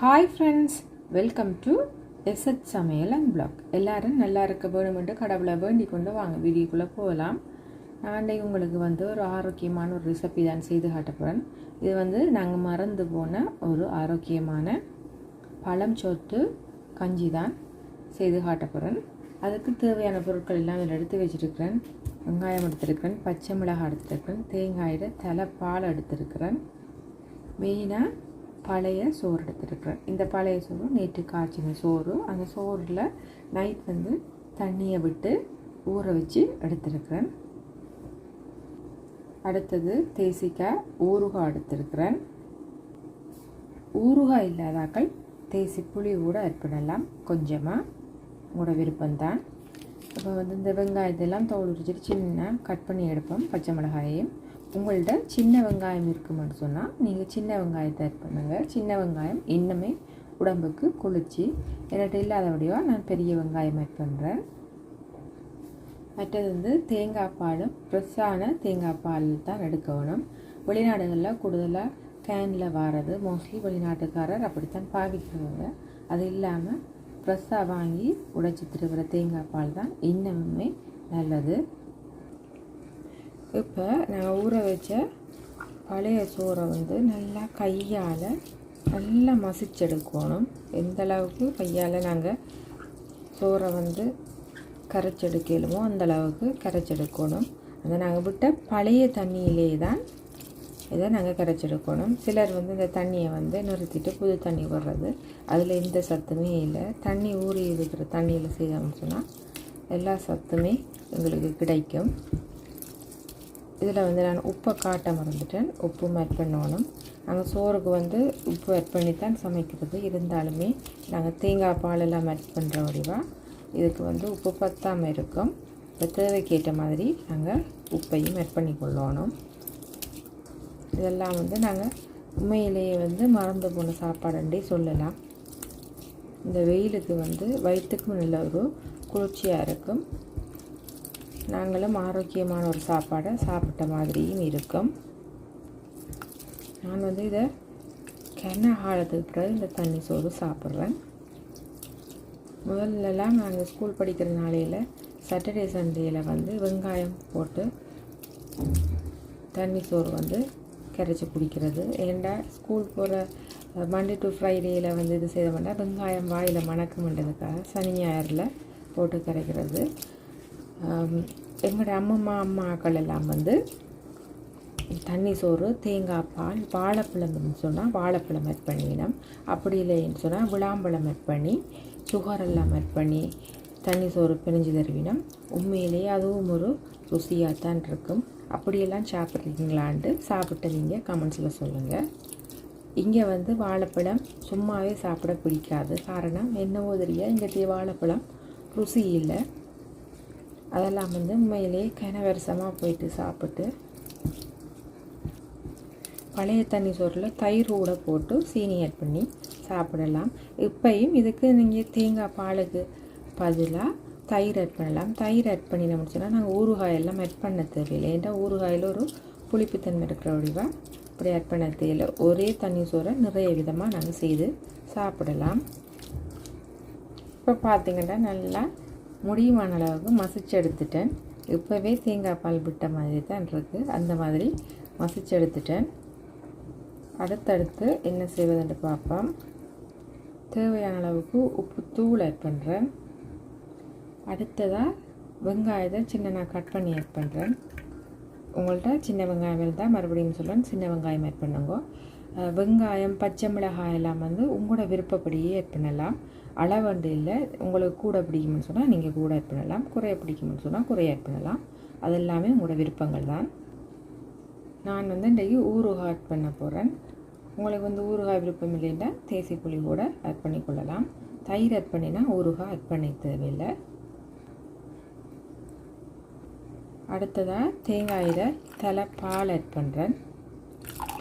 Hi friends, welcome to SH சமையல் and black. எல்லோரும் நல்லா இருக்க வேணுமென்று கடவுளை வேண்டிக் கொண்டு வாங்க வீடியோக்குள்ளே போகலாம். நான் உங்களுக்கு ஒரு ஆரோக்கியமான ஒரு ரெசிபி தான் செய்து காட்ட போகிறேன். இது நாங்கள் மறந்து போன ஒரு ஆரோக்கியமான பழம் சோத்து கஞ்சி தான் செய்து காட்ட போகிறேன். அதுக்கு தேவையான பொருட்கள் எல்லாம் இதில் எடுத்து வச்சுருக்கிறேன். வெங்காயம் எடுத்துருக்கிறேன், பச்சை மிளகாய் எடுத்துருக்கிறேன், தேங்காயில் தலைப்பால் எடுத்துருக்கிறேன், மெயினாக பழைய சோறு எடுத்துருக்கிறேன். இந்த பழைய சோறு நேற்று காய்ச்சின சோறு. அந்த சோறில் நைட் தண்ணியை விட்டு ஊற வச்சு எடுத்துருக்கிறேன். அடுத்தது தேசிக்காய் ஊறுகாய் எடுத்துருக்கிறேன். ஊறுகாய் இல்லாதாக்கள் தேசி புளி கூட ஆட் பண்ணலாம், கொஞ்சமாக உங்களோட விருப்பம்தான். இப்போ இந்த வெங்காயத்தெல்லாம் தோல் உரிச்சிட்டு சின்ன கட் பண்ணி எடுப்போம். பச்சை மிளகாயையும் உங்கள்கிட்ட சின்ன வெங்காயம் இருக்குமென்னு சொன்னால் நீங்கள் சின்ன வெங்காயத்தை ஆட் பண்ணுங்கள். சின்ன வெங்காயம் இன்னுமே உடம்புக்கு குளிர்ச்சி. என்கிட்ட இல்லாதபடியாக நான் பெரிய வெங்காயம் ஆட் பண்ணுறேன். மற்றது தேங்காய் பாலும் ஃப்ரெஷ்ஷான தேங்காய் பால் தான் எடுக்கணும். வெளிநாடுகளில் கூடுதலாக கேனில் வாரது மோஸ்ட்லி வெளிநாட்டுக்காரர் அப்படித்தான் பாவிக்கிறவங்க. அது இல்லாமல் ஃப்ரெஷ்ஷாக வாங்கி உடைச்சி திருவுற தேங்காய் பால் தான் இன்னுமே நல்லது. இப்போ நான் ஊற வச்ச பழைய சோறை நல்லா கையால் நல்லா மசிச்செடுக்கணும். எந்த அளவுக்கு கையால் நாங்கள் சோறை கரைச்செடுக்கலுமோ அந்த அளவுக்கு கரைச்செடுக்கணும். அதை நாங்கள் விட்ட பழைய தண்ணியிலே தான் இதை நாங்கள் கரைச்செடுக்கணும். சிலர் இந்த தண்ணியை நிறுத்திட்டு புது தண்ணி வர்றது, அதில் எந்த சத்துமே இல்லை. தண்ணி ஊறி இருக்கிற தண்ணியில் செய்தோம்னு சொன்னால் எல்லா சத்துமே எங்களுக்கு கிடைக்கும். இதில் நான் உப்பை காட்ட மறந்துட்டேன். உப்பும் ஆட் பண்ணணும். நாங்கள் சோறுக்கு உப்பு ஆட் பண்ணி தான் சமைக்கிறது. இருந்தாலுமே நாங்கள் தேங்காய் பாலெல்லாம் ஆட் பண்ணுற வடிவாக இதுக்கு உப்பு பத்தாமல் இருக்கும். இப்போ தேவைக்கேற்ற மாதிரி நாங்கள் உப்பையும் ஆட் பண்ணி கொள்ளணும். இதெல்லாம் நாங்கள் உண்மையிலேயே மறந்து போன சாப்பாடுன்றே சொல்லலாம். இந்த வெயிலுக்கு வயிற்றுக்கும் நல்ல ஒரு குளிர்ச்சியாக இருக்கும். நாங்களும் ஆரோக்கியமான ஒரு சாப்பாடை சாப்பிட்ட மாதிரியும் இருக்கும். நான் இதை கென்ன காலத்துக்கு பிறகு இந்த தண்ணி சோறு சாப்பிட்றேன். முதல்லலாம் நாங்கள் ஸ்கூல் படிக்கிற நாளையில் சாட்டர்டே சண்டேயில் வெங்காயம் போட்டு தண்ணி சோறு கரைச்சி குடிக்கிறது. ஏண்டா ஸ்கூல் போகிற மண்டே டு ஃப்ரைடேயில் இது செய்த மாட்டேன். வெங்காயம் வாயில் மணக்கமுன்றதுக்காக சனி ஞாயிறில் போட்டு கரைக்கிறது. எங்களோட அம்மாக்கள் எல்லாம் தண்ணி சோறு தேங்காய் பால் வாழைப்பழம்னு சொன்னால் வாழைப்பழம் ஆட் பண்ணினோம். அப்படி இல்லைன்னு சொன்னால் விளாம்பழம் ஆட் பண்ணி சுகரெல்லாம் ஆட் பண்ணி தண்ணி சோறு பிணைஞ்சு தருவினோம். உண்மையிலேயே அதுவும் ஒரு ருசியாக தான் இருக்கும். அப்படியெல்லாம் சாப்பிட்றீங்களான்ட்டு சாப்பிட்டவங்க கமெண்ட்ஸில் சொல்லுங்கள். இங்கே வாழைப்பழம் சும்மாவே சாப்பிட பிடிக்காது. காரணம் என்னவோ தெரியாது, இங்கே வாழைப்பழம் ருசி இல்லை. அதெல்லாம் உண்மையிலே கனவரசமாக போயிட்டு சாப்பிட்டு பழைய தண்ணி சோறில் தயிர் கூட போட்டு சீனி ஆட் பண்ணி சாப்பிடலாம். இப்போயும் இதுக்கு நீங்கள் தேங்காய் பாலுக்கு பதிலாக தயிர் ஆட் பண்ணலாம். தயிர் ஆட் பண்ணி முடிச்சோன்னா நாங்கள் ஊறுகாயெல்லாம் ஆட் பண்ண தேவையில்லை. ஏன்டா ஊறுகாயில் ஒரு புளிப்புத்தன்மை இருக்கிற வடிவாக அப்படி ஆட் பண்ண தேவையில்லை. ஒரே தண்ணி சோறை நிறைய விதமாக நாங்கள் செய்து சாப்பிடலாம். இப்போ பார்த்திங்கன்னா நல்லா முடியுமான அளவுக்கு மசிச்சு எடுத்துட்டேன். இப்போவே தேங்காய் பால் விட்ட மாதிரி தான் இருக்குது. அந்த மாதிரி மசிச்சு எடுத்துட்டேன். அடுத்தடுத்து என்ன செய்வதுன்னு பார்ப்போம். தேவையான அளவுக்கு உப்பு தூள் ஆட் பண்ணுறேன். அடுத்ததாக வெங்காயத்தை சின்ன கட் பண்ணி ஆட் பண்ணுறேன். உங்கள்கிட்ட சின்ன வெங்காயம் இருந்தால் மறுபடியும் சொல்கிறேன், சின்ன வெங்காயம் ஆட் பண்ணுங்க. வெங்காயம் பச்சை மிளகாய் எல்லாம் உங்களோட விருப்பப்படியே ஆட் பண்ணலாம். அளவண்டு இல்லை. உங்களுக்கு கூட பிடிக்கும்னு சொன்னால் நீங்கள் கூட ஆட் பண்ணலாம், குறைய பிடிக்கும்னு சொன்னால் குறைய ஆட் பண்ணலாம். அது எல்லாமே உங்களோட விருப்பங்கள் தான். நான் இன்றைக்கு ஊறுகாய் ஆட் பண்ண போகிறேன். உங்களுக்கு ஊறுகாய் விருப்பம் இல்லைன்னா தேசி புளி கூட ஆட் பண்ணிக்கொள்ளலாம். தயிர் ஆட் பண்ணினா ஊறுகாய் ஆட் பண்ண தேவையில்லை. அடுத்ததாக தேங்காயில் பால் ஆட் பண்ணுறேன்.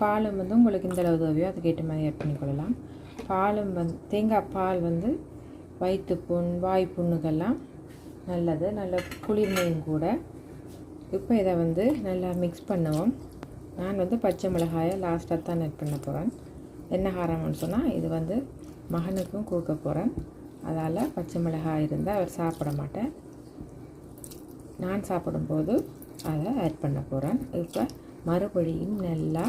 பாலும் உங்களுக்கு இந்த அளவு தேவையோ அதுக்கேற்ற மாதிரி ஆட் பண்ணிக்கொள்ளலாம். பாலும் தேங்காய் பால் வயிற்று புண் வாய் புண்ணுக்கெல்லாம் நல்லது, நல்ல குளிர்மையும் கூட. இப்போ இதை நல்லா மிக்ஸ் பண்ணுவோம். நான் பச்சை மிளகாயை லாஸ்ட்டாக தான் ஆட் பண்ண போகிறேன். என்ன காரணம்னு சொன்னால் இது மகனுக்கும் கொடுக்க போகிறேன். அதால் பச்சை மிளகாய் இருந்தால் அவர் சாப்பிட மாட்டேன். நான் சாப்பிடும்போது அதை ஆட் பண்ண போகிறேன். இப்போ மறுபடியும் நல்லா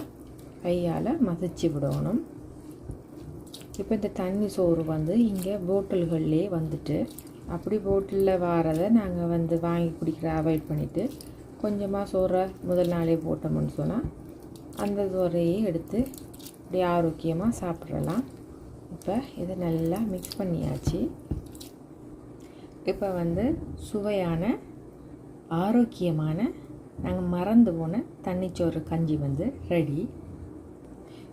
கையால் மசிச்சு விடணும். இப்போ இந்த தண்ணி சோறு வந்து இங்கே போட்டில்கள்லேயே வந்துட்டு, அப்படி போட்டிலில் வாரதை நாங்கள் வந்து வாங்கி குடிக்கிற அவாய்ட் பண்ணிவிட்டு கொஞ்சமாக சோறை முதல் நாளே போட்டோம்னு சொன்னால் அந்த சோறையை எடுத்து இப்படி ஆரோக்கியமாக சாப்பிட்றலாம். இப்போ இதை நல்லா மிக்ஸ் பண்ணியாச்சு. இப்போ வந்து சுவையான ஆரோக்கியமான நாங்கள் மறந்து போன தண்ணிச்சோறு கஞ்சி வந்து ரெடி.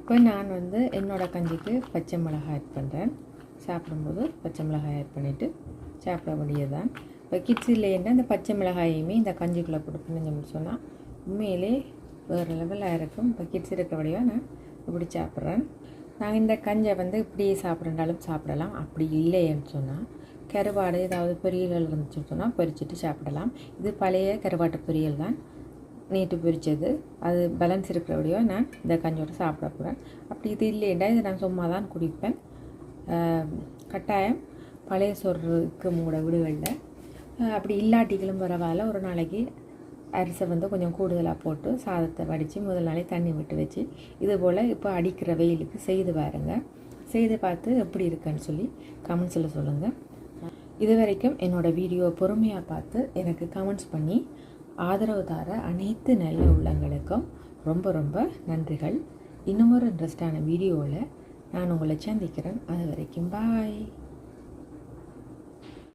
இப்போ நான் வந்து என்னோடய கஞ்சிக்கு பச்சை மிளகாய் ஆட் பண்ணுறேன். சாப்பிடும்போது பச்சை மிளகாய் ஆட் பண்ணிவிட்டு சாப்பிட வேண்டியதுதான். இப்போ கிட்ஸ் இல்லைன்னா இந்த பச்சை மிளகாயுமே இந்த கஞ்சிக்குள்ளே போட்டு சொன்னால் உண்மையிலே வேறு லெவலாக இருக்கும். இப்போ கிட்ஸ் இருக்கிறபடியாக நான் இப்படி சாப்பிட்றேன். நாங்கள் இந்த கஞ்சை வந்து இப்படியே சாப்பிட்றாலும் சாப்பிடலாம். அப்படி இல்லைன்னு சொன்னால் கருவாடு ஏதாவது பொரியல்கள் இருந்துச்சுன்னு சொன்னால் பொரிச்சிட்டு சாப்பிடலாம். இது பழைய கருவாட்டு பொரியல் தான், நேற்று பொரித்தது. அது பேலன்ஸ் இருக்கிறபடியோ நான் இந்த கஞ்சோடு சாப்பிட போகிறேன். அப்படி இது இல்லைண்டா இது நான் சும்மா தான் குடிப்பேன். கட்டாயம் பழைய சோறுக்கு மூட விடுகளில் அப்படி இல்லாட்டிகளும் பரவாயில்ல, ஒரு நாளைக்கு அரிசை வந்து கொஞ்சம் கூடுதலாக போட்டு சாதத்தை வடித்து முதல் நாளே தண்ணி விட்டு வச்சு இது போல் இப்போ அடிக்கிற வெயிலுக்கு செய்து பாருங்க. செய்து பார்த்து எப்படி இருக்குன்னு சொல்லி கமெண்ட்ஸில் சொல்லுங்கள். இது வரைக்கும் என்னோடய வீடியோவை பொறுமையாக பார்த்து எனக்கு கமெண்ட்ஸ் பண்ணி ஆதரவு தர அனைத்து நல்ல உள்ளங்களுக்கும் ரொம்ப ரொம்ப நன்றிகள். இன்னும் ஒரு இன்ட்ரெஸ்டான வீடியோவில் நான் உங்களை சந்திக்கிறேன். அது வரைக்கும் பாய்.